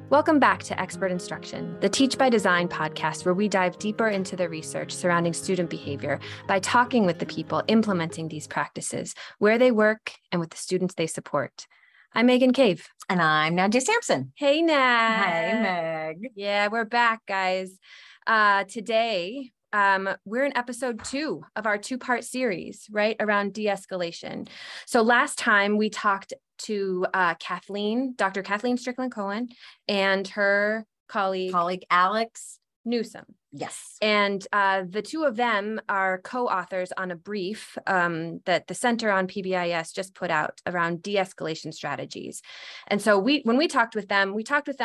Welcome back to Expert Instruction, the Teach by Design podcast, where we dive deeper into the research surrounding student behavior by talking with the people implementing these practices, where they work, and with the students they support. I'm Megan Cave. And I'm Nadia Sampson. Hey, Nat. Hey, Meg. Yeah, we're back, guys. Today, we're in episode 2 of our 2-part series, right, around de-escalation. So last time we talked to Dr. Kathleen Strickland-Cohen and her colleague Alex Newsom. Yes. And the two of them are co-authors on a brief that the Center on PBIS just put out around de-escalation strategies. And so when we talked with them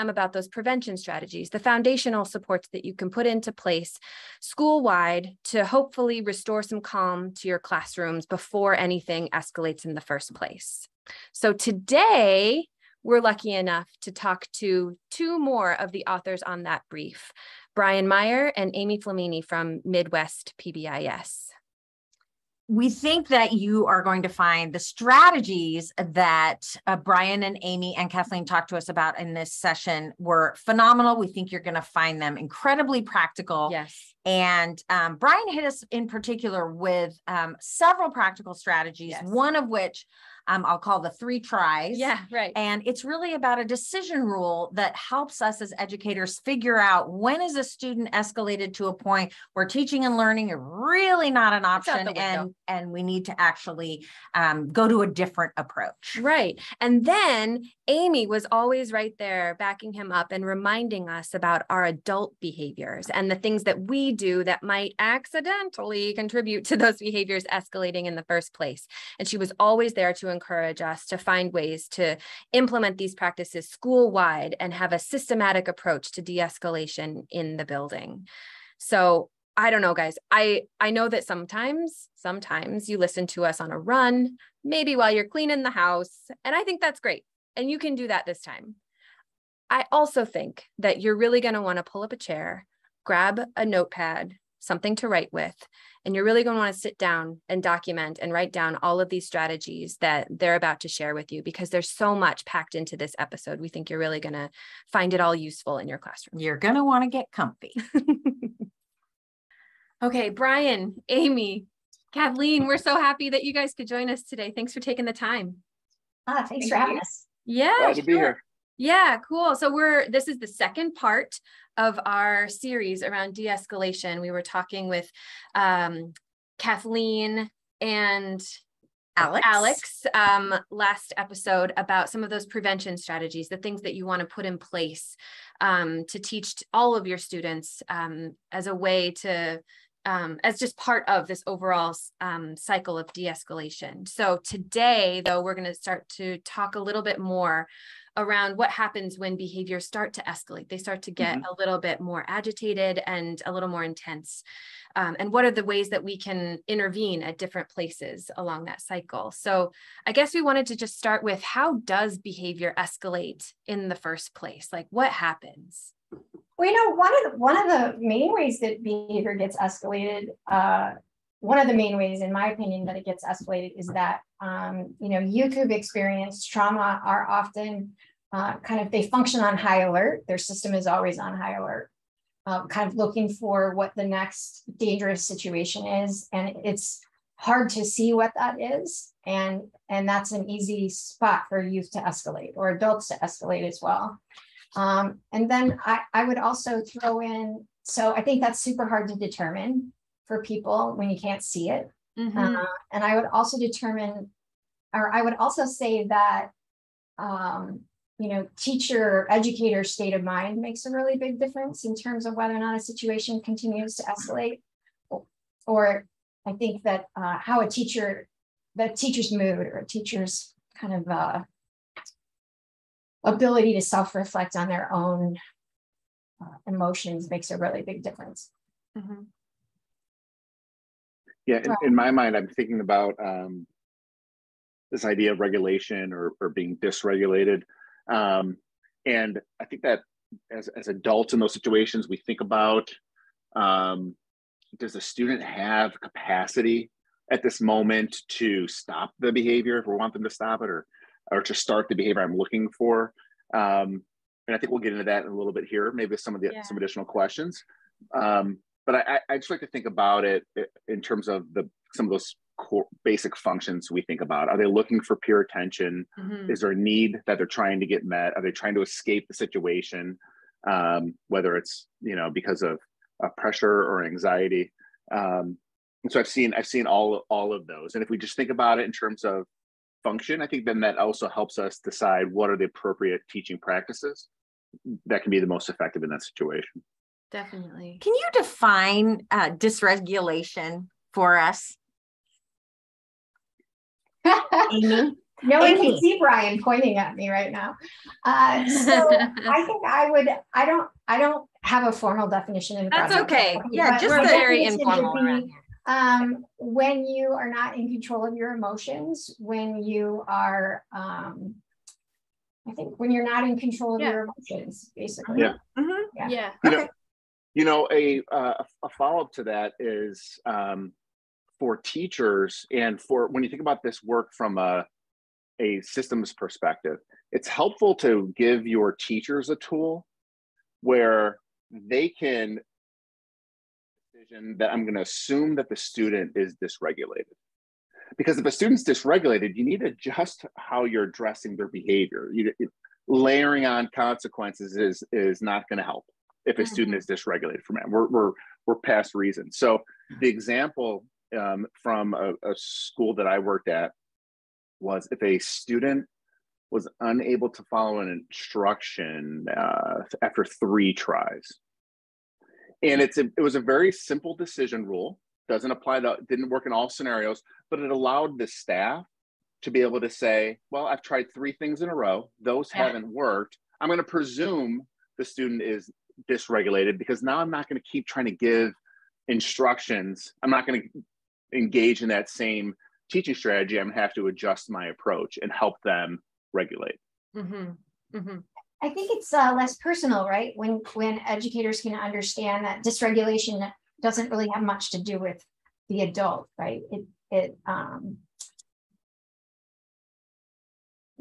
about those prevention strategies, the foundational supports that you can put into place school-wide to hopefully restore some calm to your classrooms before anything escalates in the first place. So today, we're lucky enough to talk to 2 more of the authors on that brief, Brian Meyer and Amy Flamini from Midwest PBIS. We think that you are going to find the strategies that Brian and Amy and Kathleen talked to us about in this session were phenomenal. We think you're going to find them incredibly practical. Yes. And Brian hit us in particular with several practical strategies, yes. One of which I'll call the 3 tries. Yeah, right. And it's really about a decision rule that helps us as educators figure out when is a student escalated to a point where teaching and learning are really not an option and we need to actually go to a different approach. Right. And then Amy was always right there backing him up and reminding us about our adult behaviors and the things that we do that might accidentally contribute to those behaviors escalating in the first place. And she was always there to encourage us to find ways to implement these practices school-wide and have a systematic approach to de-escalation in the building. So I don't know, guys. I know that sometimes you listen to us on a run, maybe while you're cleaning the house, and I think that's great. And you can do that this time. I also think that you're really going to want to pull up a chair, grab a notepad, something to write with, and you're really going to want to sit down and document and write down all of these strategies that they're about to share with you, because there's so much packed into this episode. We think you're really going to find it all useful in your classroom. You're going to want to get comfy. Okay, Brian, Amy, Kathleen, we're so happy that you guys could join us today. Thanks for taking the time. Thanks for having us. Yeah, glad to be here. Yeah, cool. So this is the second part of our series around de-escalation. We were talking with Kathleen and Alex last episode about some of those prevention strategies, the things that you want to put in place to teach all of your students as a way to as just part of this overall cycle of de-escalation. So today, though, we're going to start to talk a little bit more around what happens when behaviors start to escalate. They start to get a little bit more agitated and a little more intense. And what are the ways that we can intervene at different places along that cycle? So I guess we wanted to just start with, how does behavior escalate in the first place? Like, what happens? Well, one of the main ways that behavior gets escalated, one of the main ways, in my opinion, that it gets escalated is that, youth who've experienced trauma are often they function on high alert. Their system is always on high alert, kind of looking for what the next dangerous situation is. And it's hard to see what that is. And that's an easy spot for youth to escalate, or adults to escalate as well. And then I would also throw in, so I think that's super hard to determine for people when you can't see it. And I would also say that, teacher, educator state of mind makes a really big difference in terms of whether or not a situation continues to escalate. Or I think that how the teacher's mood, or a teacher's kind of ability to self-reflect on their own emotions makes a really big difference. Yeah, in my mind, I'm thinking about this idea of regulation or being dysregulated. And I think that as adults in those situations, we think about, does the student have capacity at this moment to stop the behavior if we want them to stop it, or to start the behavior I'm looking for. And I think we'll get into that in a little bit here, maybe some additional questions. But I just like to think about it in terms of some of those core basic functions we think about. Are they looking for peer attention? Mm-hmm. Is there a need that they're trying to get met? Are they trying to escape the situation? Whether it's, because of pressure or anxiety. And so I've seen all of those. And if we just think about it in terms of function, I think then that also helps us decide what are the appropriate teaching practices that can be the most effective in that situation. Definitely. Can you define dysregulation for us? Amy? No one can see Brian pointing at me right now. So I think I don't have a formal definition in That's project. Okay. Yeah, just we're very informal around here. When you are not in control of your emotions, when you are, I think when you're not in control of your emotions, basically. Yeah. Mm-hmm. Yeah. Okay. A follow-up to that is for teachers, and for when you think about this work from a systems perspective, it's helpful to give your teachers a tool where they can decision that I'm going to assume that the student is dysregulated. Because if a student's dysregulated, you need to adjust how you're addressing their behavior. Layering on consequences is not going to help if a student is dysregulated from it. We're past reason. So the example from a school that I worked at was if a student was unable to follow an instruction after 3 tries. And it was a very simple decision rule. Didn't work in all scenarios, but it allowed the staff to be able to say, well, I've tried 3 things in a row. Those haven't worked. I'm going to presume the student is dysregulated because now I'm not going to keep trying to give instructions. I'm not going to engage in that same teaching strategy. I'm going to have to adjust my approach and help them regulate. I think it's less personal, right? When educators can understand that dysregulation doesn't really have much to do with the adult, right? It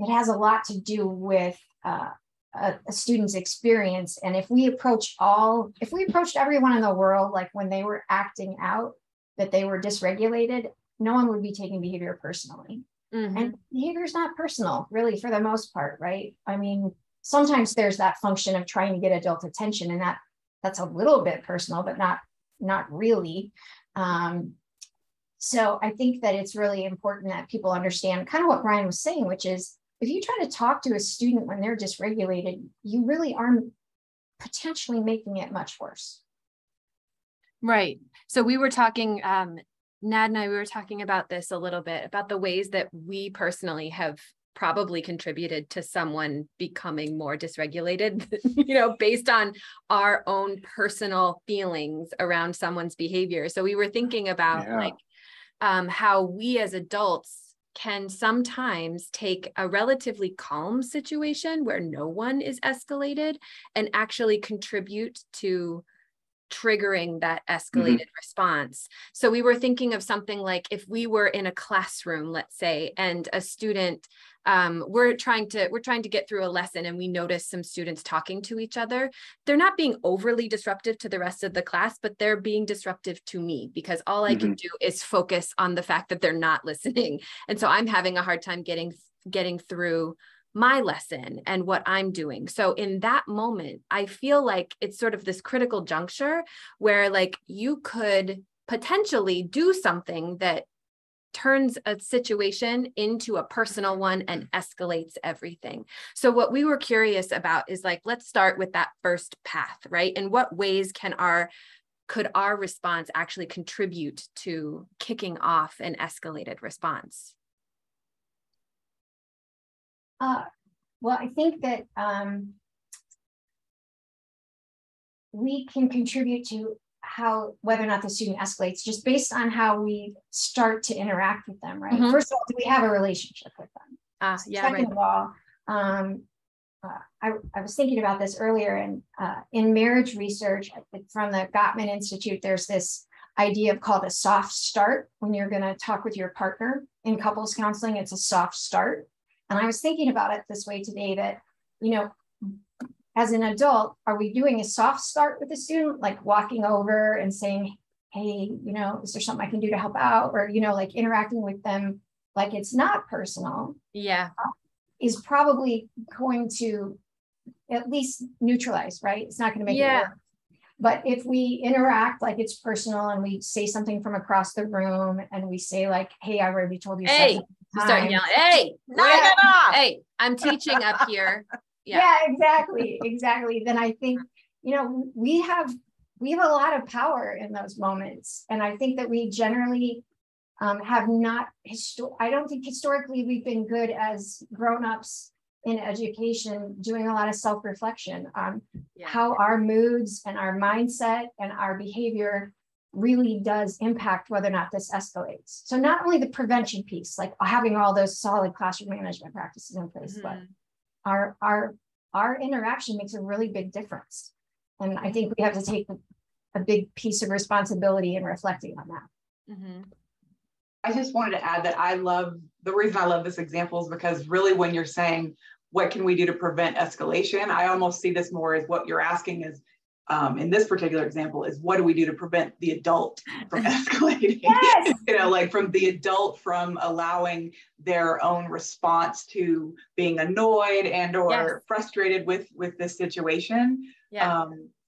has a lot to do with a student's experience. And if we approached everyone in the world like when they were acting out that they were dysregulated, no one would be taking behavior personally. And behavior is not personal, really, for the most part, right? I mean, sometimes there's that function of trying to get adult attention, and that's a little bit personal, but not really. So I think that it's really important that people understand kind of what Brian was saying, which is if you try to talk to a student when they're dysregulated, you really are potentially making it much worse. Right. So we were talking, Nad and I, we were talking about this a little bit, about the ways that we personally have probably contributed to someone becoming more dysregulated, based on our own personal feelings around someone's behavior. So we were thinking about how we as adults can sometimes take a relatively calm situation where no one is escalated and actually contribute to triggering that escalated response. So we were thinking of something like if we were in a classroom, let's say, and a student, we're trying to get through a lesson and we notice some students talking to each other. They're not being overly disruptive to the rest of the class, but they're being disruptive to me because all I can do is focus on the fact that they're not listening. And so I'm having a hard time getting through my lesson and what I'm doing. So in that moment, I feel like it's sort of this critical juncture where like you could potentially do something that turns a situation into a personal one and escalates everything. So what we were curious about is like, let's start with that first path, right? In what ways could our response actually contribute to kicking off an escalated response? Well, I think that we can contribute to whether or not the student escalates just based on how we start to interact with them, right? First of all, do we have a relationship with them? Second of all, I was thinking about this earlier, and in marriage research from the Gottman Institute, there's this idea of called a soft start. When you're going to talk with your partner in couples counseling, it's a soft start. And I was thinking about it this way today, that, you know, as an adult, are we doing a soft start with a student, like walking over and saying, hey, you know, is there something I can do to help out? Or, you know, like interacting with them like it's not personal. Yeah. Is probably going to at least neutralize, right? It's not going to make it work. But if we interact like it's personal, and we say something from across the room, and we say like, hey, I already told you. Hey, start yelling, hey, knock it off. Hey, I'm teaching up here. Yeah, exactly. Then I think, you know, we have a lot of power in those moments. And I think that we generally have not, I don't think historically we've been good as grown-ups in education doing a lot of self-reflection on how our moods and our mindset and our behavior really does impact whether or not this escalates. So not only the prevention piece, like having all those solid classroom management practices in place, but our interaction makes a really big difference. And I think we have to take a big piece of responsibility in reflecting on that. I just wanted to add that the reason I love this example is because really when you're saying, what can we do to prevent escalation? I almost see this more as what you're asking is, in this particular example, is what do we do to prevent the adult from escalating? Yes. You know, like from the adult from allowing their own response to being annoyed and or frustrated with this situation,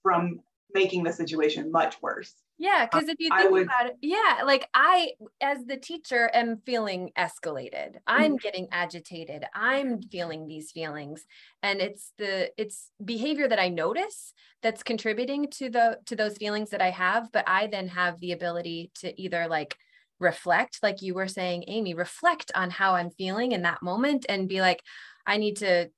from making the situation much worse. Yeah, because if you think about it, like I, as the teacher, am feeling escalated. I'm getting agitated. I'm feeling these feelings, and it's behavior that I notice that's contributing to those feelings that I have. But I then have the ability to either like reflect, like you were saying, Amy, reflect on how I'm feeling in that moment, and be like, I need to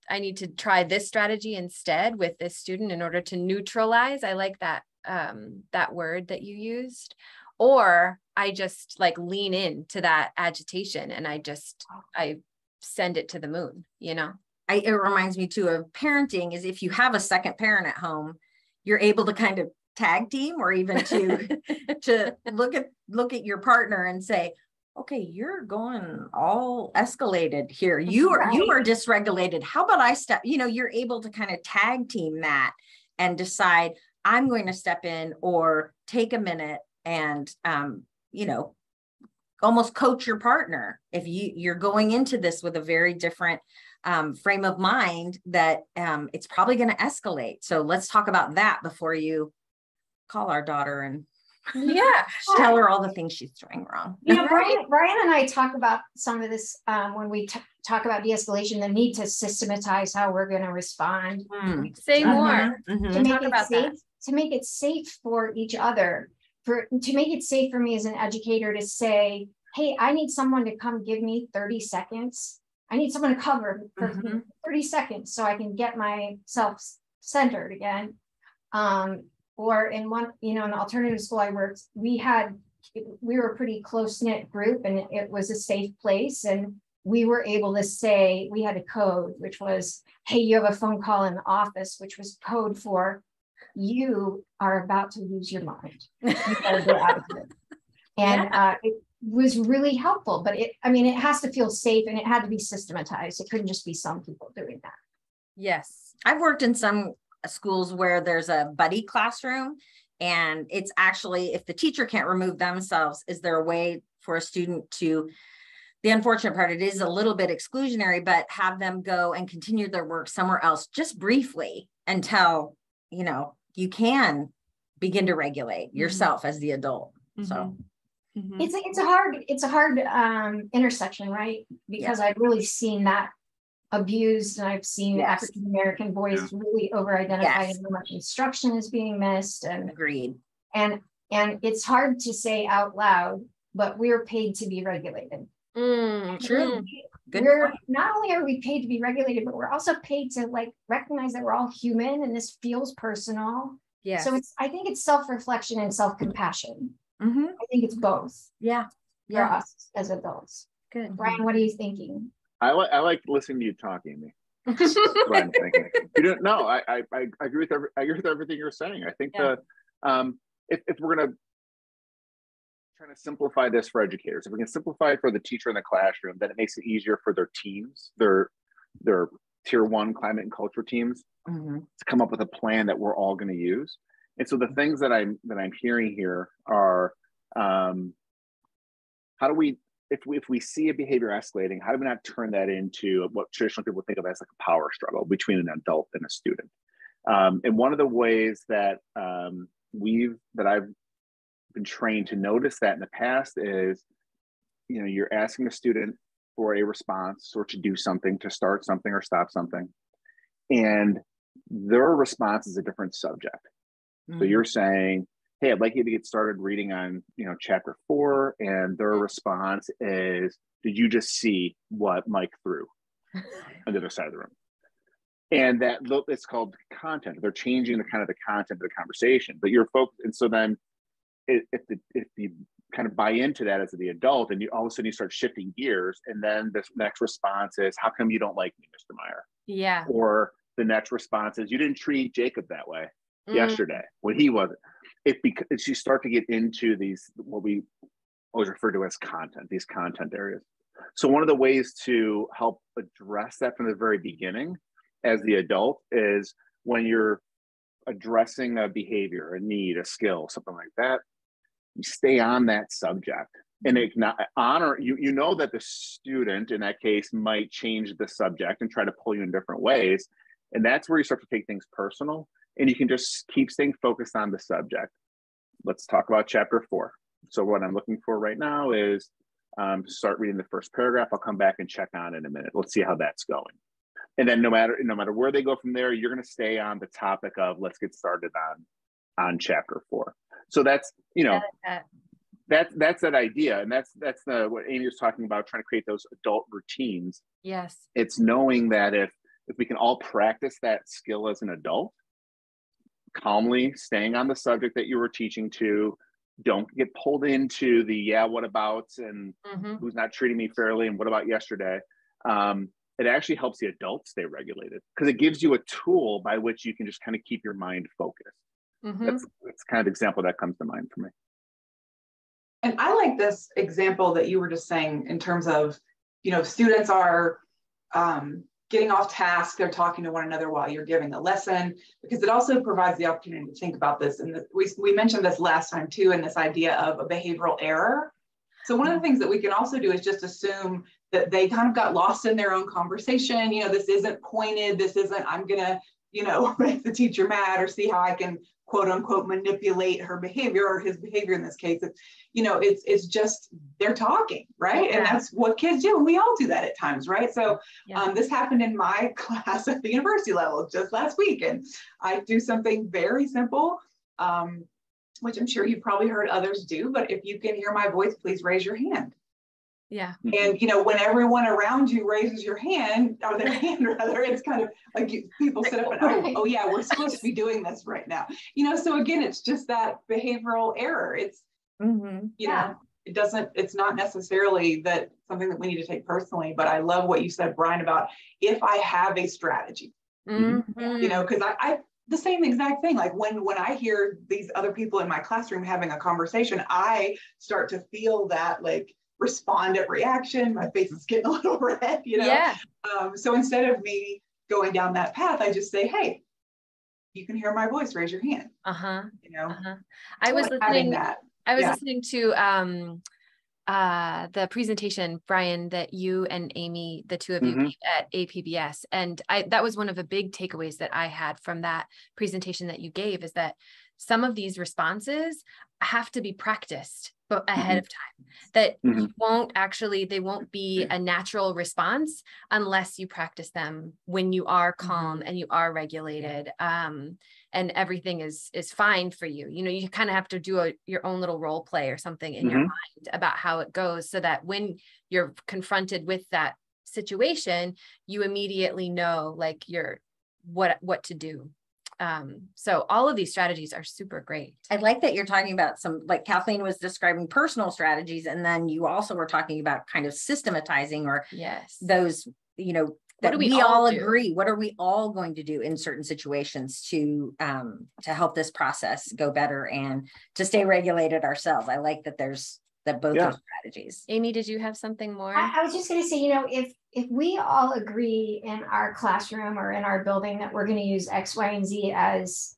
try this strategy instead with this student in order to neutralize. I like that. That word that you used, or I just like lean into that agitation and I send it to the moon, you know. It reminds me too of parenting, is if you have a second parent at home, you're able to kind of tag team, or even to look at your partner and say, okay, you're going all escalated here. You are dysregulated. How about I step, you know, you're able to kind of tag team that and decide, I'm going to step in or take a minute and, you know, almost coach your partner. If you're going into this with a very different frame of mind, that it's probably going to escalate. So let's talk about that before you call our daughter and tell her all the things she's doing wrong. You know, Brian and I talk about some of this when we talk about de-escalation, the need to systematize how we're going to respond. Say more. To make it safe. To make it safe for each other, to make it safe for me as an educator to say, hey, I need someone to come give me 30 seconds. I need someone to cover for 30 seconds so I can get myself centered again. Or in one, you know, in the alternative school I worked, we were a pretty close-knit group, and it was a safe place. And we were able to say, we had a code, which was, hey, you have a phone call in the office, which was code for, you are about to lose your mind. You gotta go out of it. And it was really helpful, but it has to feel safe, and it had to be systematized. It couldn't just be some people doing that. Yes. I've worked in some schools where there's a buddy classroom, and it's actually, if the teacher can't remove themselves, is there a way for a student to, the unfortunate part, it is a little bit exclusionary, but have them go and continue their work somewhere else just briefly until, you know, you can begin to regulate yourself as the adult. So it's a hard intersection, right? Because I've really seen that abused, and I've seen African American boys really over-identified and how much instruction is being missed. And agreed. And it's hard to say out loud, but we're paid to be regulated. True. Not only are we paid to be regulated, but we're also paid to like recognize that we're all human, and this feels personal. So I think it's self-reflection and self-compassion. I think it's both. For us as adults. Good. Brian, what are you thinking? I like listening to you talk, Amy. That's what I'm thinking. I agree with everything you're saying. I think if we're gonna trying to simplify this for educators. If we can simplify it for the teacher in the classroom, then it makes it easier for their teams, their tier 1 climate and culture teams, to come up with a plan that we're all going to use. And so the things that I'm hearing here are, how do we, if we see a behavior escalating, how do we not turn that into what traditional people think of as like a power struggle between an adult and a student? And one of the ways that I've been trained to notice that in the past is, you're asking a student for a response or to do something, to start something or stop something, and their response is a different subject. So you're saying, hey, I'd like you to get started reading on, chapter 4, and their response is, did you just see what Mike threw on the other side of the room? And that it's called content. They're changing the content of the conversation, but you're focused. And so then if you kind of buy into that as the adult, and you all of a sudden you start shifting gears, and then this next response is, how come you don't like me, Mr. Meyer? Yeah. Or the next response is, you didn't treat Jacob that way yesterday when he wasn't. Because you start to get into these, what we always refer to as content, these content areas. So one of the ways to help address that from the very beginning as the adult is, when you're addressing a behavior, a need, a skill, something like that, you stay on that subject and honor, you know that the student in that case might change the subject and try to pull you in different ways. And that's where you start to take things personal, and you can just keep staying focused on the subject. Let's talk about chapter 4. So what I'm looking for right now is start reading the first paragraph. I'll come back and check on in a minute. Let's see how that's going. And then no matter where they go from there, you're going to stay on the topic of, let's get started on chapter 4. So that's, that's that idea. And that's what Amy was talking about, trying to create those adult routines. Yes. It's knowing that if we can all practice that skill as an adult, calmly staying on the subject that you were teaching to, don't get pulled into the, what abouts and who's not treating me fairly and what about yesterday. It actually helps the adult stay regulated, because it gives you a tool by which you can just kind of keep your mind focused. That's kind of the example that comes to mind for me. And I like this example that you were just saying in terms of, students are getting off task, they're talking to one another while you're giving the lesson, because it also provides the opportunity to think about this. And we mentioned this last time too, in this idea of a behavioral error. So one of the things that we can also do is just assume that they kind of got lost in their own conversation. This isn't pointed, this isn't, I'm gonna, make the teacher mad or see how I can quote unquote manipulate her behavior or his behavior in this case. It's just, they're talking, right? Yeah. And that's what kids do. And we all do that at times, right? So this happened in my class at the university level just last week. And I do something very simple, which I'm sure you've probably heard others do, but if you can hear my voice, please raise your hand. Yeah. And, when everyone around you raises your hand, or their hand rather, it's kind of like people sit up and, oh yeah, we're supposed to be doing this right now. So again, it's just that behavioral error. It's, it's not necessarily that something that we need to take personally, but I love what you said, Brian, about if I have a strategy, because I the same exact thing. Like when I hear these other people in my classroom having a conversation, I start to feel that respondent reaction. My face is getting a little red, Yeah. So instead of me going down that path, I just say, hey, you can hear my voice, raise your hand. I was listening to the presentation, Brian, that you and Amy, the two of you gave at APBS. And that was one of the big takeaways that I had from that presentation that you gave, is that some of these responses have to be practiced ahead of time, that they won't be a natural response unless you practice them when you are calm and you are regulated, and everything is fine for you. You kind of have to do your own little role play or something in your mind about how it goes, so that when you're confronted with that situation, you immediately know what to do. So all of these strategies are super great. I like that you're talking about some, like Kathleen was describing personal strategies, and then you also were talking about kind of systematizing, or those, that we all agree. What are we all going to do in certain situations to help this process go better and to stay regulated ourselves? I like that there's both those strategies. Amy, did you have something more? I was just going to say, if we all agree in our classroom or in our building that we're going to use X, Y, and Z as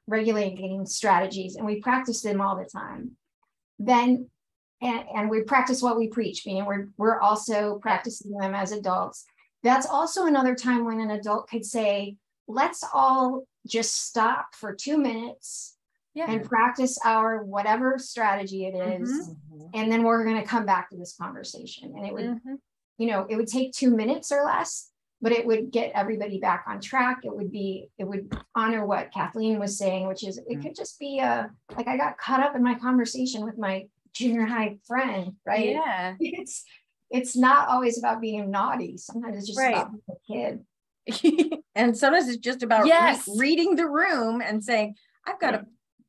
regulating strategies, and we practice them all the time, then and we practice what we preach, meaning we're also practicing them as adults. That's also another time when an adult could say, let's all just stop for 2 minutes and practice our whatever strategy it is. And then we're going to come back to this conversation. And it would, it would take 2 minutes or less, but it would get everybody back on track. It would honor what Kathleen was saying, which is it could just be like I got caught up in my conversation with my junior high friend, right? Yeah. It's not always about being naughty. Sometimes it's just about being a kid. And sometimes it's just about reading the room and saying,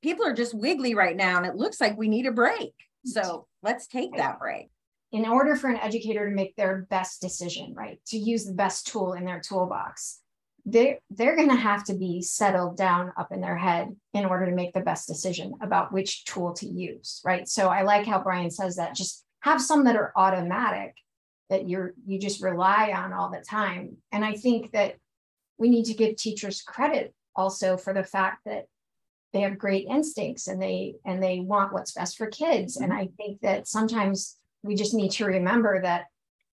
people are just wiggly right now and it looks like we need a break. So let's take that break. In order for an educator to make their best decision, right, to use the best tool in their toolbox, they're going to have to be settled down up in their head in order to make the best decision about which tool to use, right? So I like how Brian says that, just have some that are automatic that you just rely on all the time. And I think that we need to give teachers credit also for the fact that they have great instincts and they want what's best for kids. And I think that sometimes we just need to remember that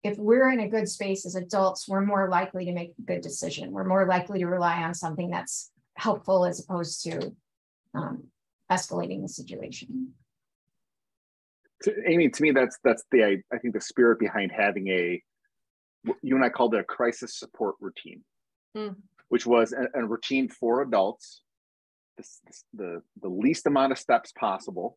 if we're in a good space as adults, we're more likely to make a good decision. We're more likely to rely on something that's helpful as opposed to escalating the situation. Amy, to me, that's I think the spirit behind having you and I called it a crisis support routine, which was a routine for adults, the least amount of steps possible,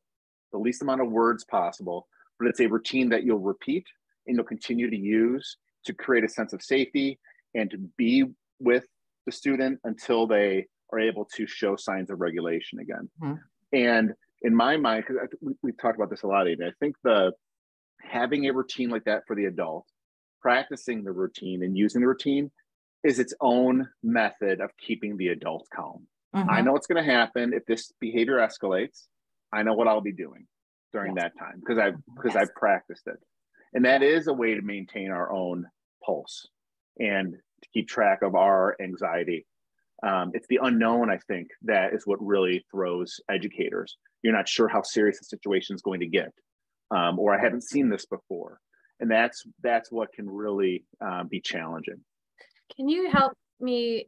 the least amount of words possible, but it's a routine that you'll repeat and you'll continue to use to create a sense of safety and to be with the student until they are able to show signs of regulation again. And in my mind, because we've talked about this a lot, Amy, I think having a routine like that for the adult, practicing the routine and using the routine is its own method of keeping the adult calm. I know what's going to happen if this behavior escalates. I know what I'll be doing during that time because I've practiced it. And that is a way to maintain our own pulse and to keep track of our anxiety. It's the unknown, I think, that is what really throws educators. You're not sure how serious the situation is going to get, or I haven't seen this before. And that's what can really be challenging. Can you help me?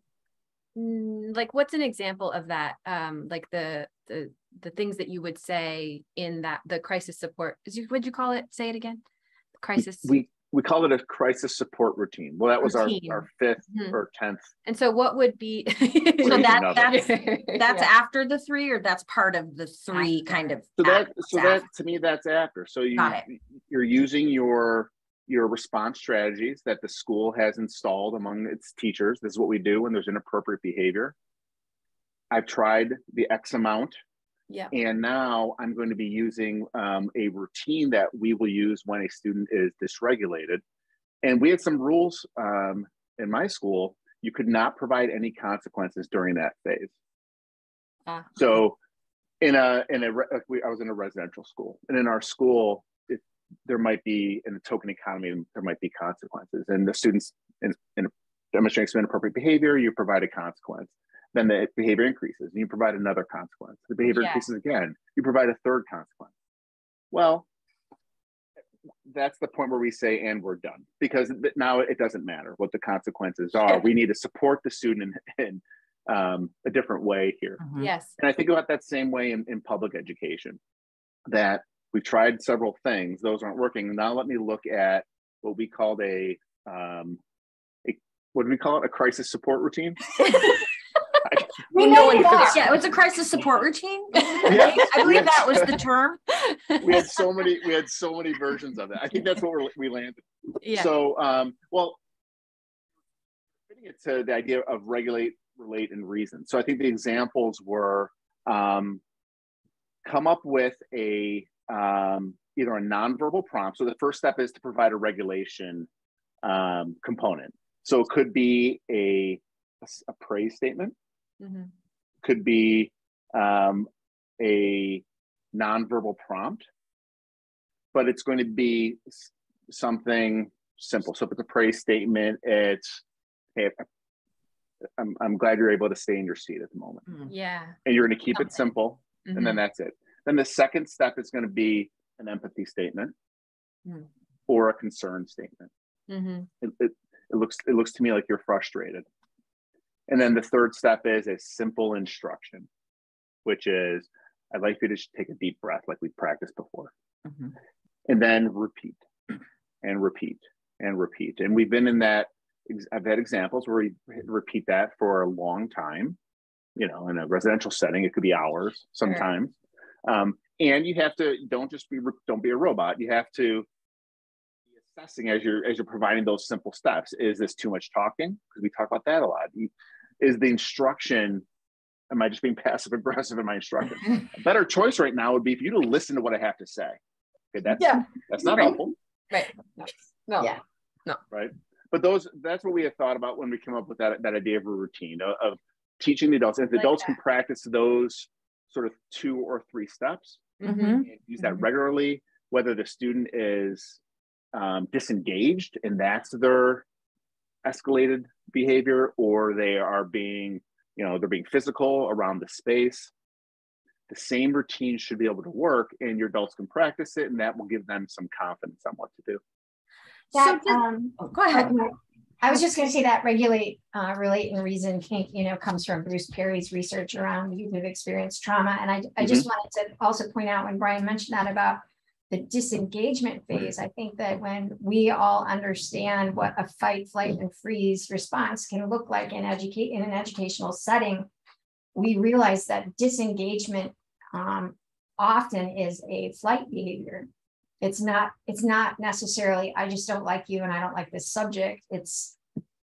Like, what's an example of that? Like the things that you would say in the crisis support. What'd you call it? Say it again. Crisis. We called it a crisis support routine. Well, that was our 5th or 10th. And so what would be, so that's after the 3, or that's part of the 3 kind of. So that to me, that's after. So you're using your response strategies that the school has installed among its teachers. This is what we do when there's inappropriate behavior. I've tried the X amount. And now I'm going to be using a routine that we will use when a student is dysregulated. And we had some rules in my school. You could not provide any consequences during that phase. So I was in a residential school, and in our school, there might be, in the token economy, there might be consequences. And the students in demonstrating some inappropriate behavior, you provide a consequence. Then the behavior increases and you provide another consequence. The behavior increases again, you provide a third consequence. Well, that's the point where we say, and we're done, because now it doesn't matter what the consequences are. We need to support the student in a different way here. Yes. And I think about that same way in public education, that we've tried several things, those aren't working. Now let me look at what we called a crisis support routine. It was a crisis support routine. I believe that was the term. We had so many versions of that. I think that's what we landed. So, fitting it to the idea of regulate, relate, and reason. So I think the examples were come up with either a nonverbal prompt. So the first step is to provide a regulation component. So it could be a praise statement. Could be a nonverbal prompt. but it's going to be something simple. So if it's a praise statement, it's, hey, I'm glad you're able to stay in your seat at the moment. Yeah. And you're going to keep it simple, and then that's it. Then the second step is going to be an empathy statement or a concern statement. It looks to me like you're frustrated. And then the third step is a simple instruction, which is, I'd like you to take a deep breath like we practiced before. And then repeat and repeat and repeat. And we've been in that, I've had examples where we repeat that for a long time, you know, in a residential setting, it could be hours sometimes. And you have to, don't be a robot. You have to be assessing as you're providing those simple steps. Is this too much talking? Because we talk about that a lot. Is the instruction, am I just being passive aggressive in my instruction? A better choice right now would be for you to listen to what I have to say. Okay, that's not helpful. Right. No. Yeah. No. Right. But that's what we had thought about when we came up with that idea of a routine of teaching the adults. And if the adults can practice those sort of 2 or 3 steps, and use that regularly, whether the student is disengaged and that's their escalated behavior, or they are being, you know, they're being physical around the space, the same routine should be able to work, and your adults can practice it, and that will give them some confidence on what to do. That, go ahead. I was just going to say that regulate, relate, and reason comes from Bruce Perry's research around youth who've experienced trauma. And I just wanted to also point out, when Brian mentioned that about the disengagement phase, I think that when we all understand what a fight, flight, and freeze response can look like in an educational setting, we realize that disengagement often is a flight behavior. It's not necessarily, I just don't like you and I don't like this subject.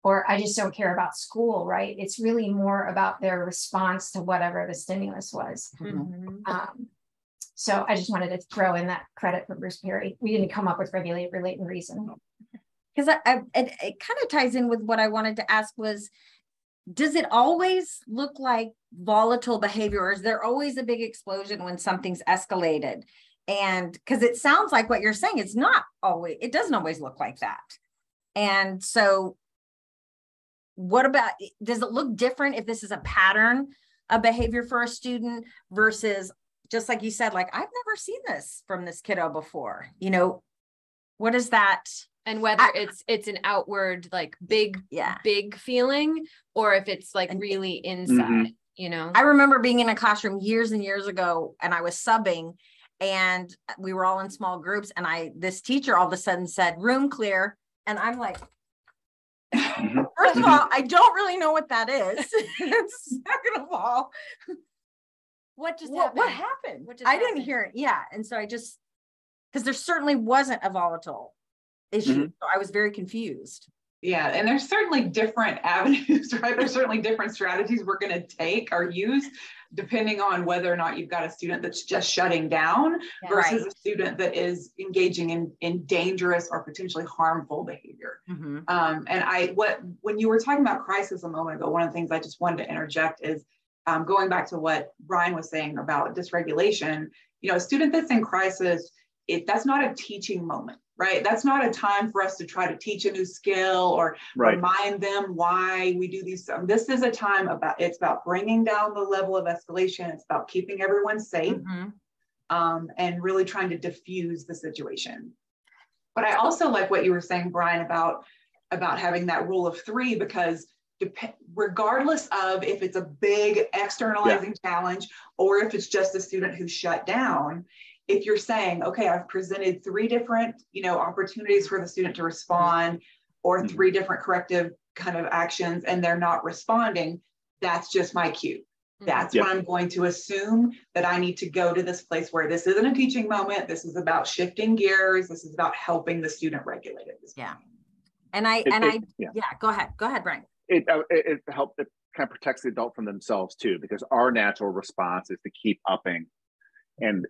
Or I just don't care about school, right? It's really more about their response to whatever the stimulus was. So I just wanted to throw in that credit for Bruce Perry. We didn't come up with regulate, relate, and reason. Because it kind of ties in with what I wanted to ask was, does it always look like volatile behavior, or is there always a big explosion when something's escalated? And because it sounds like what you're saying, it's not always, it doesn't always look like that. And so what about, does it look different if this is a pattern of behavior for a student versus, just like you said, like, I've never seen this from this kiddo before, you know, what is that? And whether it's an outward, like big feeling, or if it's like really inside, you know? I remember being in a classroom years and years ago, and I was subbing, and we were all in small groups, and this teacher all of a sudden said, room clear. And I'm like, first of all, I don't really know what that is. Second of all, what happened? I didn't hear it. Yeah. And so because there certainly wasn't a volatile issue. So I was very confused. Yeah. And there's certainly different avenues, right? There's certainly different strategies we're going to take or use depending on whether or not you've got a student that's just shutting down versus a student that is engaging in dangerous or potentially harmful behavior. And when you were talking about crisis a moment ago, one of the things I just wanted to interject is going back to what Brian was saying about dysregulation. You know, a student that's in crisis, that's not a teaching moment, right? That's not a time for us to try to teach a new skill or remind them why we do these. This is a time it's about bringing down the level of escalation. It's about keeping everyone safe and really trying to diffuse the situation. But I also like what you were saying, Brian, about having that rule of 3, because regardless of if it's a big externalizing challenge or if it's just a student who's shut down, if you're saying, okay, I've presented 3 different, opportunities for the student to respond, or 3 different corrective kind of actions, and they're not responding, that's just my cue. That's when I'm going to assume that I need to go to this place where this isn't a teaching moment. This is about shifting gears. This is about helping the student regulate it. Yeah. Go ahead, Brian. It helps. It kind of protects the adult from themselves too, because our natural response is to keep upping and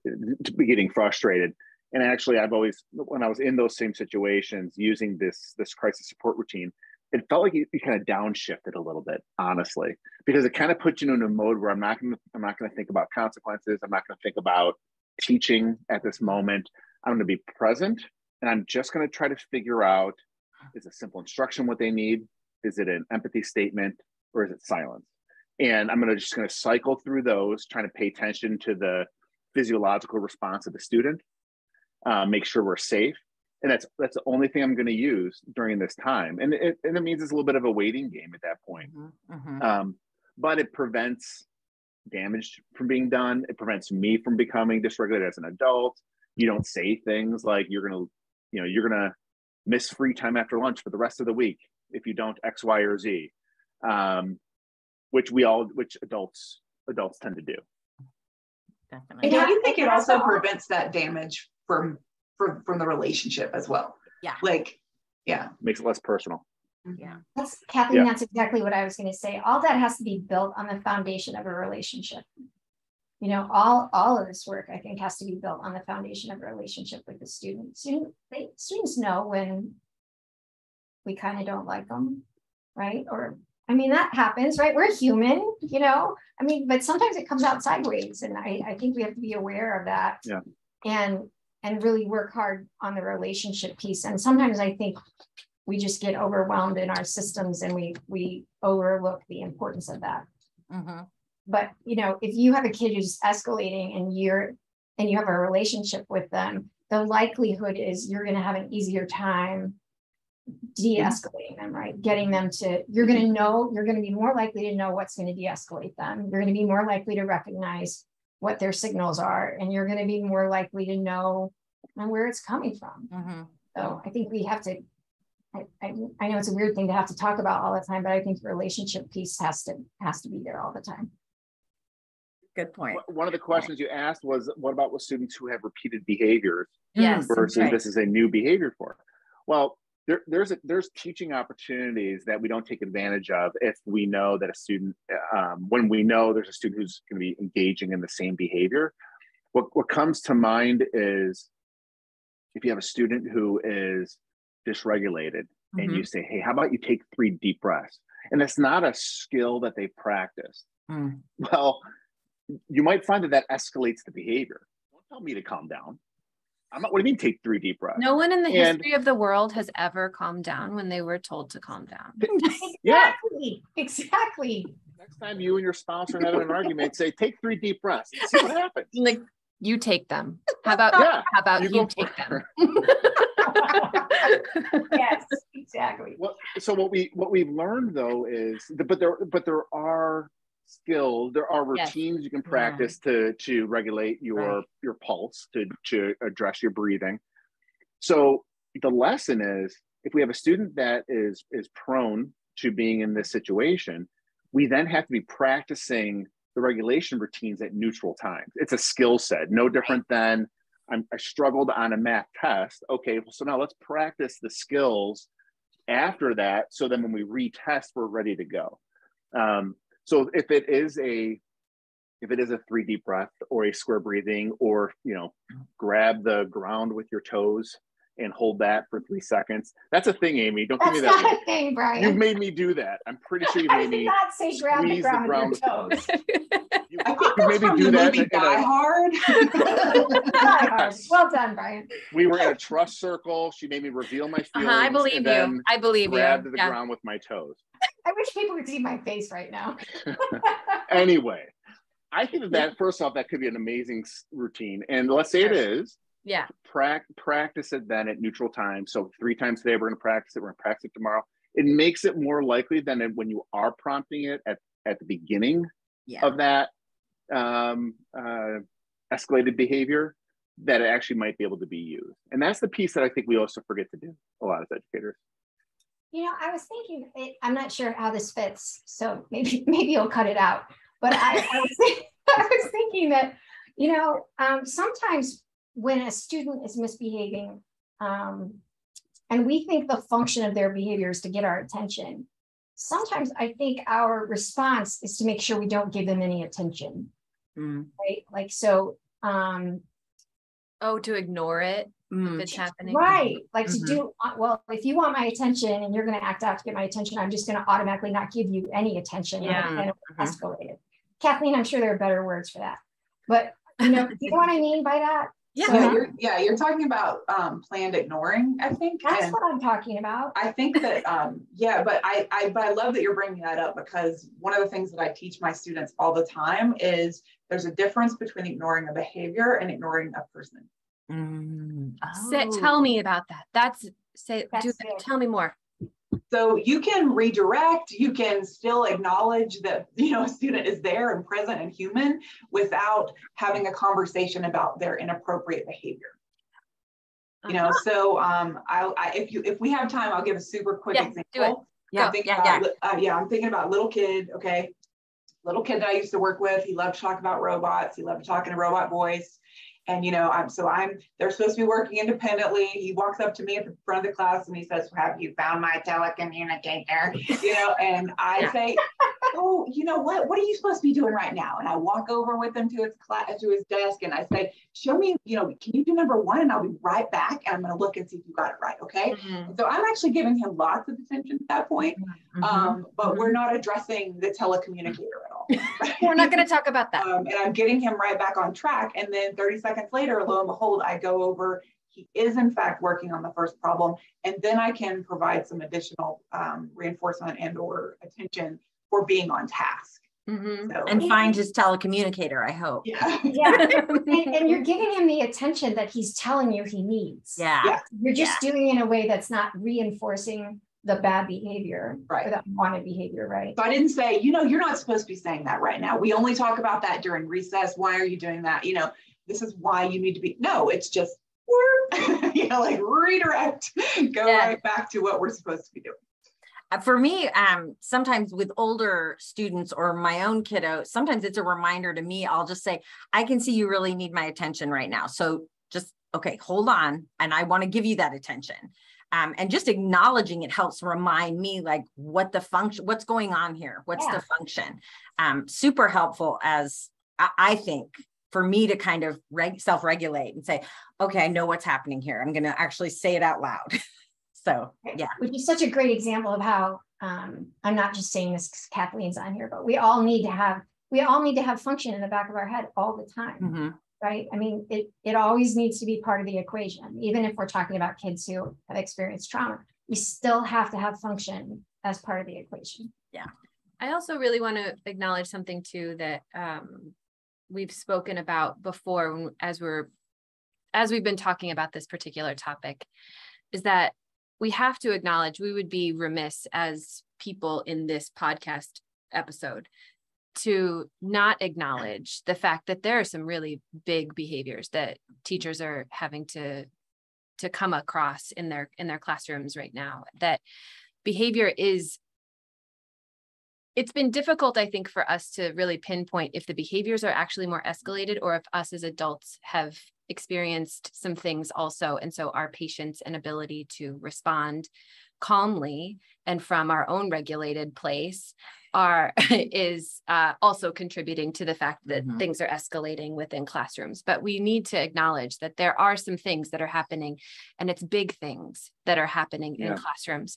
to be getting frustrated. And actually, I've always, when I was in those same situations, using this crisis support routine, it felt like you kind of downshifted a little bit, honestly, because it kind of puts you in a mode where I'm not going to think about consequences. I'm not going to think about teaching at this moment. I'm going to be present, and I'm just going to try to figure out, is a simple instruction what they need? Is it an empathy statement, or is it silence? And I'm just going to cycle through those, trying to pay attention to the physiological response of the student, make sure we're safe. And that's the only thing I'm going to use during this time. And it means it's a little bit of a waiting game at that point. But it prevents damage from being done. It prevents me from becoming dysregulated as an adult. You don't say things like you're going to miss free time after lunch for the rest of the week if you don't X, Y, or Z, which adults tend to do. Definitely. And do you think it also prevents that damage from the relationship as well? Yeah. Like, yeah. Makes it less personal. Yeah. That's Kathleen, that's exactly what I was going to say. All that has to be built on the foundation of a relationship. You know, all of this work, I think, has to be built on the foundation of a relationship with the student. Students know when we kind of don't like them, right? Or, I mean, that happens, right? We're human, you know? I mean, but sometimes it comes out sideways. And I think we have to be aware of that. Yeah. And really work hard on the relationship piece. And sometimes I think we just get overwhelmed in our systems and we overlook the importance of that. But, you know, if you have a kid who's escalating and you have a relationship with them, the likelihood is you're going to have an easier time de-escalating them, right? Getting them to, you're going to be more likely to know what's going to de-escalate them. You're going to be more likely to recognize what their signals are, and you're going to be more likely to know where it's coming from. So I think we have to, I know it's a weird thing to have to talk about all the time, but I think the relationship piece has to be there all the time. Good point. One of the questions you asked was, what about with students who have repeated behaviors versus right. This is a new behavior for? Well, there's teaching opportunities that we don't take advantage of if we know that a student, when we know there's a student who's going to be engaging in the same behavior. What comes to mind is if you have a student who is dysregulated and you say, hey, how about you take 3 deep breaths? And it's not a skill that they practice. Well, you might find that escalates the behavior. Don't tell me to calm down. What do you mean take 3 deep breaths? No one in the history of the world has ever calmed down when they were told to calm down. Exactly. Next time you and your spouse are having an argument, say, take 3 deep breaths and see what happens. Like, you take them. How about you take them? Yes, exactly. So what we've learned though is, but there are skills, there are routines you can practice to regulate your pulse, to address your breathing. So the lesson is, if we have a student that is prone to being in this situation, we then have to be practicing the regulation routines at neutral times. It's a skill set, no different than I struggled on a math test. Okay, well, so now let's practice the skills after that, so then when we retest, we're ready to go. So if it is a 3 deep breath or a square breathing, or grab the ground with your toes and hold that for 3 seconds. That's a thing, Amy. Don't give me that. That's not a thing, Brian. You've made me do that. I'm pretty sure you made me. I did not say grab the ground with your toes. I think that's from the movie Die Hard. Die Hard. Well done, Brian. We were in a trust circle. She made me reveal my feelings. I believe you. I believe you. Grabbed the ground with my toes. I wish people could see my face right now. Anyway, I think that first off, that could be an amazing routine. And let's say it is. Yeah. Practice it then at neutral time. So 3 times today, we're going to practice it. We're going to practice it tomorrow. It makes it more likely than when you are prompting it at the beginning of that escalated behavior, that it actually might be able to be used. And that's the piece that I think we also forget to do, a lot of educators. I was thinking, I'm not sure how this fits, so maybe you'll cut it out. But I was thinking that, sometimes when a student is misbehaving, and we think the function of their behavior is to get our attention, sometimes I think our response is to make sure we don't give them any attention, right? Like, so. To ignore it if it's happening. Right. Like to do, well, if you want my attention and you're going to act out to get my attention, I'm just going to automatically not give you any attention. And escalate it. Kathleen, I'm sure there are better words for that. But, do you know what I mean by that? Yeah, you're talking about planned ignoring, I think. That's what I'm talking about. I think that but I love that you're bringing that up, because one of the things that I teach my students all the time is there's a difference between ignoring a behavior and ignoring a person. Tell me about that. Tell me more. So you can redirect, you can still acknowledge that, a student is there and present and human without having a conversation about their inappropriate behavior. So if we have time, I'll give a super quick example. I'm thinking about little kid, okay? Little kid that I used to work with, he loved to talk about robots. He loved to talk in a robot voice. And, they're supposed to be working independently. He walks up to me at the front of the class and he says, "Have you found my telecommunicator?" And I say, "Oh, what are you supposed to be doing right now?" And I walk over with him to his desk and I say, "Show me, can you do number 1? And I'll be right back. And I'm going to look and see if you got it right. Okay." Mm-hmm. So I'm actually giving him lots of attention at that point. But we're not addressing the telecommunicator at all. Right? We're not going to talk about that. And I'm getting him right back on track. And then 30 seconds later, lo and behold, I go over, he is in fact working on the first problem. And then I can provide some additional reinforcement and or attention for being on task. And find his telecommunicator, I hope. And you're giving him the attention that he's telling you he needs. You're just doing it in a way that's not reinforcing the bad behavior, right? Or the unwanted behavior, right? So I didn't say, you're not supposed to be saying that right now. We only talk about that during recess. Why are you doing that? This is why you need to be. No, it's just redirect, go right back to what we're supposed to be doing. For me, sometimes with older students or my own kiddo, sometimes it's a reminder to me. I'll just say, "I can see you really need my attention right now. So just, okay, hold on. And I want to give you that attention." And just acknowledging it helps remind me what's going on here? What's the function? Super helpful, as I think, for me to kind of self-regulate and say, "Okay, I know what's happening here. I'm going to actually say it out loud." So, which is such a great example of how I'm not just saying this because Kathleen's on here, but we all need to have function in the back of our head all the time, right? I mean, it always needs to be part of the equation. Even if we're talking about kids who have experienced trauma, we still have to have function as part of the equation. Yeah. I also really want to acknowledge something too that we've spoken about before as we've been talking about this particular topic, is that we have to acknowledge, we would be remiss as people in this podcast episode to not acknowledge the fact that there are some really big behaviors that teachers are having to come across in their classrooms right now. That behavior it's been difficult, I think, for us to really pinpoint if the behaviors are actually more escalated or if us as adults have experienced some things also. And so our patience and ability to respond calmly and from our own regulated place is also contributing to the fact that things are escalating within classrooms. But we need to acknowledge that there are some things that are happening, and it's big things that are happening in classrooms.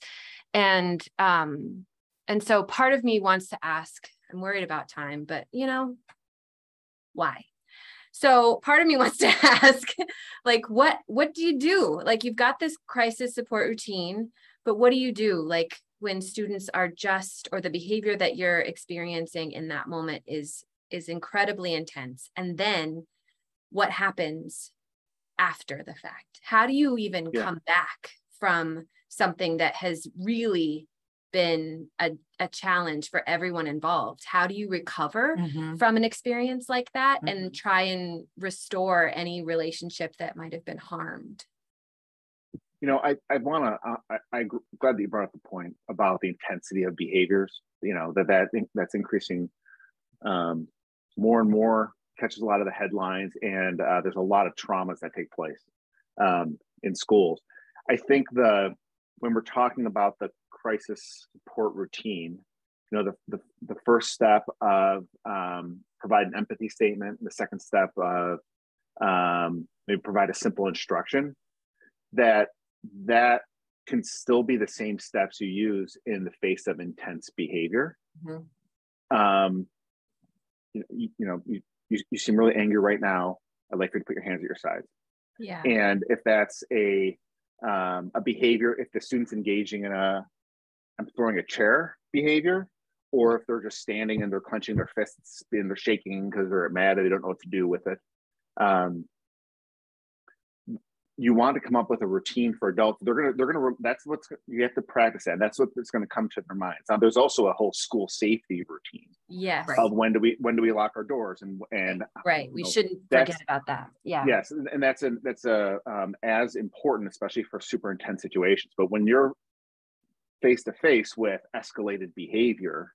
And so part of me wants to ask, I'm worried about time, but why? So part of me wants to ask, what do you do? You've got this crisis support routine, but what do you do? When students are or the behavior that you're experiencing in that moment is incredibly intense. And then what happens after the fact? How do you even come back from something that has really been a challenge for everyone involved? How do you recover from an experience like that and try and restore any relationship that might have been harmed? I'm glad that you brought up the point about the intensity of behaviors, that's increasing more and more, catches a lot of the headlines, and there's a lot of traumas that take place in schools. I think when we're talking about the crisis support routine, the first step of provide an empathy statement, the second step of maybe provide a simple instruction, that can still be the same steps you use in the face of intense behavior. You seem really angry right now. I'd like for you to put your hands at your sides. Yeah. And if that's a behavior, if the student's engaging in I'm throwing a chair behavior, or if they're just standing and they're clenching their fists and they're shaking because they're mad and they don't know what to do with it. You want to come up with a routine for adults. That's what's, you have to practice that. That's what's going to come to their minds. Now, there's also a whole school safety routine. Yes. Of when do we lock our doors and right. We shouldn't forget about that. Yeah. Yes, and that's as important, especially for super intense situations. But when you're face to face with escalated behavior,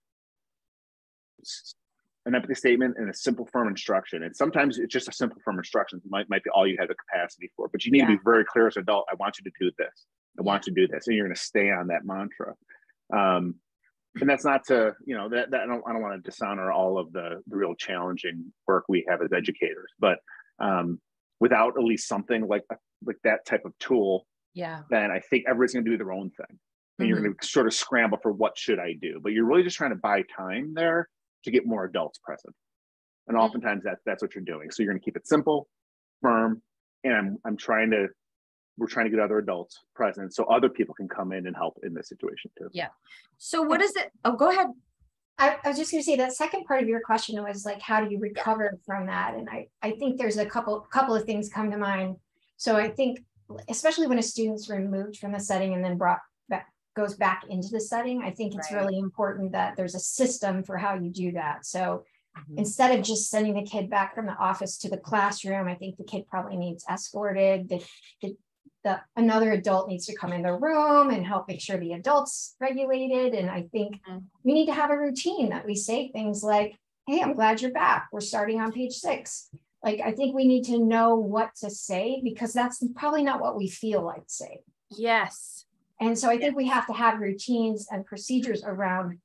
an empathy statement and a simple firm instruction, and sometimes it's just a simple firm instruction might be all you have the capacity for, but you need to be very clear as an adult. I want you to do this. I want you to do this, and you're going to stay on that mantra. And that's not to, that I don't want to dishonor all of the real challenging work we have as educators, but without at least something like that type of tool, then I think everybody's going to do their own thing, and you're going to sort of scramble for what should I do, but you're really just trying to buy time there to get more adults present. And oftentimes that's what you're doing. So you're going to keep it simple, firm, and we're trying to get other adults present so other people can come in and help in this situation too. Yeah. So what is it? Oh, go ahead. I was just going to say that second part of your question was like, how do you recover from that? And I think there's a couple of things come to mind. So I think, especially when a student's removed from the setting and then goes back into the setting, I think it's really important that there's a system for how you do that. So instead of just sending the kid back from the office to the classroom, I think the kid probably needs escorted. Another adult needs to come in the room and help make sure the adult's regulated. And I think we need to have a routine that we say things like, hey, I'm glad you're back. We're starting on page 6. Like, I think we need to know what to say, because that's probably not what we feel like saying. Yes. And so I think we have to have routines and procedures around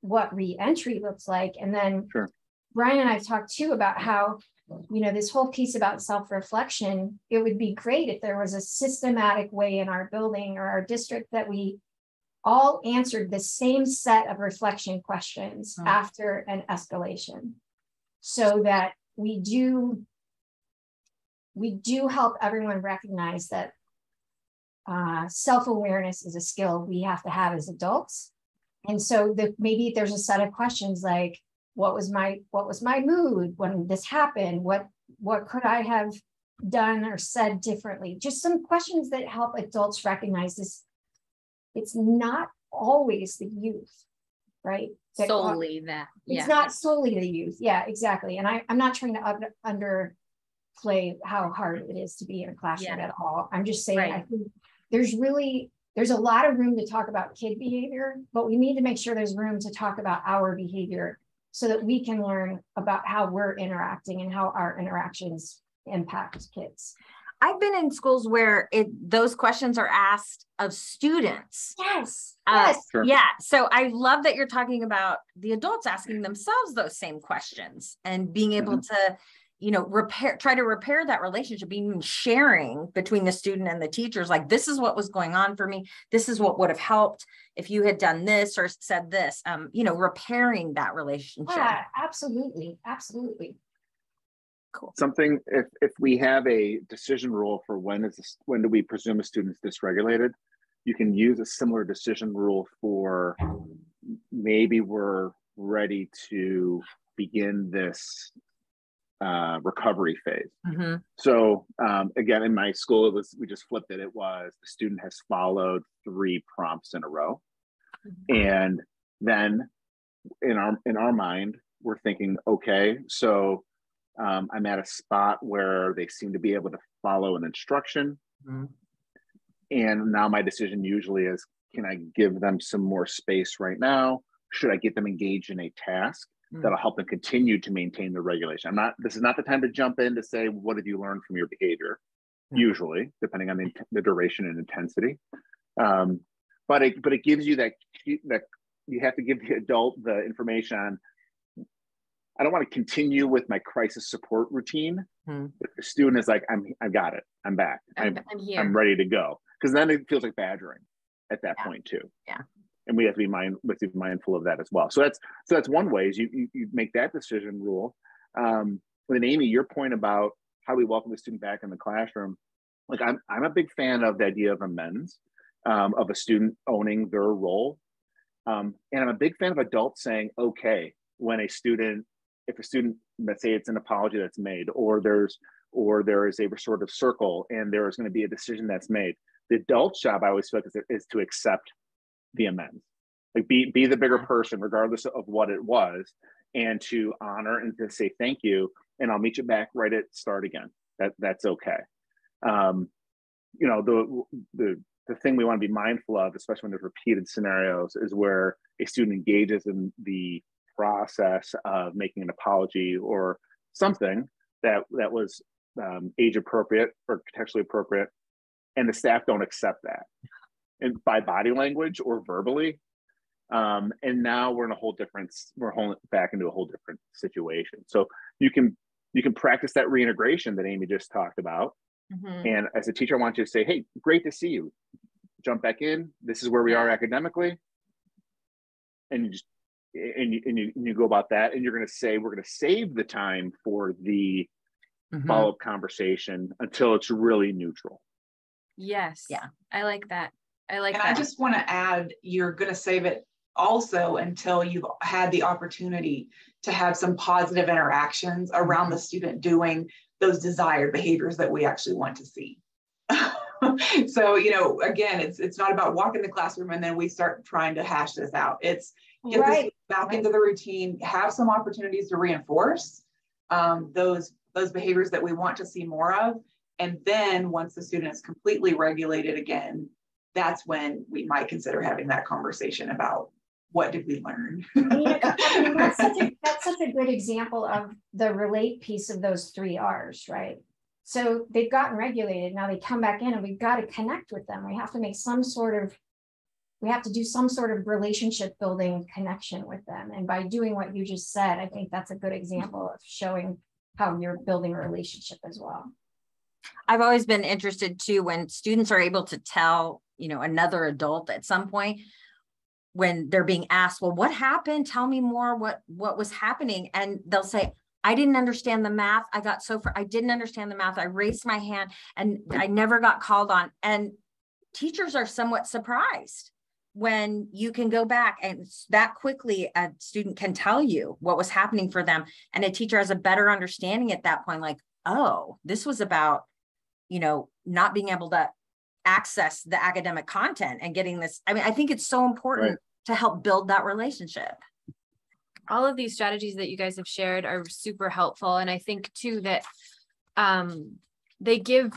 what re-entry looks like. And then Brian and I've talked too about how, this whole piece about self-reflection, it would be great if there was a systematic way in our building or our district that we all answered the same set of reflection questions after an escalation, so that we do help everyone recognize that self-awareness is a skill we have to have as adults. And so maybe there's a set of questions like, what was my mood when this happened? What could I have done or said differently? Just some questions that help adults recognize this. It's not always the youth, right? Solely that. It's not solely the youth. Yeah, exactly. And I'm not trying to underplay how hard it is to be in a classroom at all. I'm just saying, I think there's a lot of room to talk about kid behavior, but we need to make sure there's room to talk about our behavior so that we can learn about how we're interacting and how our interactions impact kids. I've been in schools where those questions are asked of students. Yes. Yeah. So I love that you're talking about the adults asking themselves those same questions and being able to, try to repair that relationship, even sharing between the student and the teachers. Like, this is what was going on for me. This is what would have helped if you had done this or said this, repairing that relationship. Yeah, absolutely. Absolutely. Cool. Something, if we have a decision rule for when do we presume a student's dysregulated, you can use a similar decision rule for maybe we're ready to begin this recovery phase. So again, in my school, we just flipped it. It was the student has followed 3 prompts in a row, and then in our mind, we're thinking, okay, so I'm at a spot where they seem to be able to follow an instruction, and now my decision usually is, can I give them some more space right now? Should I get them engaged in a task that'll help them continue to maintain the regulation? This is not the time to jump in to say, what did you learn from your behavior? Usually, depending on the duration and intensity. But it gives you that you have to give the adult the information on, I don't want to continue with my crisis support routine. If the student is like, I've got it, I'm back, I'm here, I'm ready to go. Because then it feels like badgering at that point too. Yeah. And we have to be mindful of that as well. So that's one way is you make that decision rule. And then Amy, your point about how do we welcome the student back in the classroom, Like I'm a big fan of the idea of amends, of a student owning their role. And I'm a big fan of adults saying, okay, when if a student, let's say it's an apology that's made, or there is a restorative circle and there is going to be a decision that's made. The adult's job, I always feel like, is to accept the amends. Like be the bigger person, regardless of what it was, and to honor and to say thank you, and I'll meet you back right at start again. That's okay. You know, the thing we want to be mindful of, especially when there's repeated scenarios, is where a student engages in the process of making an apology or something that was age appropriate or contextually appropriate, and the staff don't accept that, and by body language or verbally. And now we're back into a whole different situation. So you can practice that reintegration that Amy just talked about. Mm-hmm. And as a teacher, I want you to say, hey, great to see you. Jump back in. This is where we are academically. And you go about that, and you're going to say, we're going to save the time for the follow-up conversation until it's really neutral. Yes. Yeah. I like that. I just want to add, you're going to save it also until you've had the opportunity to have some positive interactions around the student doing those desired behaviors that we actually want to see. So, you know, again, it's not about walking the classroom and then we start trying to hash this out. It's get this back into the routine, have some opportunities to reinforce those behaviors that we want to see more of. And then once the student is completely regulated again, that's when we might consider having that conversation about what did we learn. That's such a good example of the relate piece of those 3 R's, right? So they've gotten regulated. Now they come back in and we've got to connect with them. We have to do some sort of relationship building connection with them. And by doing what you just said, I think that's a good example of showing how you're building a relationship as well. I've always been interested too, when students are able to tell, you know, another adult at some point when they're being asked, well, what happened? Tell me more, what was happening? And they'll say, I didn't understand the math. I didn't understand the math. I raised my hand and I never got called on. And teachers are somewhat surprised when you can go back and that quickly a student can tell you what was happening for them. And a teacher has a better understanding at that point, like, oh, this was about, you know, not being able to access the academic content and getting this. I mean, I think it's so important to help build that relationship. All of these strategies that you guys have shared are super helpful. And I think too that they give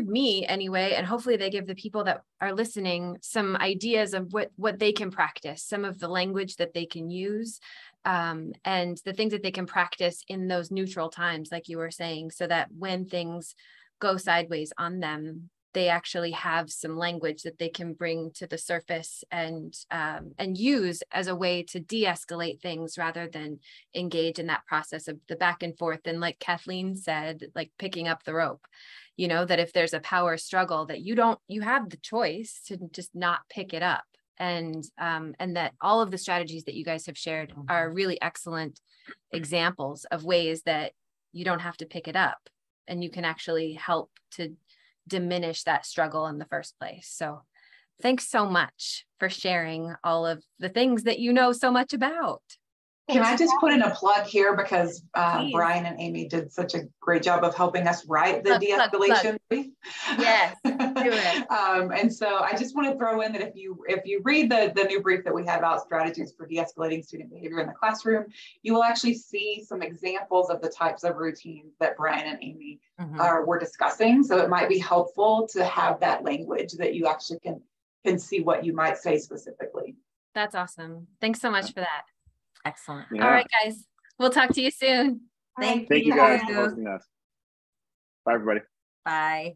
me anyway, and hopefully they give the people that are listening some ideas of what they can practice, some of the language that they can use, and the things that they can practice in those neutral times, like you were saying, so that when things go sideways on them, they actually have some language that they can bring to the surface and use as a way to de-escalate things rather than engage in that process of the back and forth. And like Kathleen said, like picking up the rope, you know, that if there's a power struggle that you have the choice to just not pick it up. And that all of the strategies that you guys have shared are really excellent examples of ways that you don't have to pick it up and you can actually help to diminish that struggle in the first place. So thanks so much for sharing all of the things that you know so much about. Can I just put in a plug here, because Brian and Amy did such a great job of helping us write the de-escalation brief. Yes, do it. And so I just want to throw in that if you read the new brief that we have about strategies for de-escalating student behavior in the classroom, you will actually see some examples of the types of routines that Brian and Amy were discussing. So it might be helpful to have that language that you actually can see what you might say specifically. That's awesome. Thanks so much for that. Excellent. Yeah. All right, guys. We'll talk to you soon. Thank you guys for hosting us. Bye, everybody. Bye.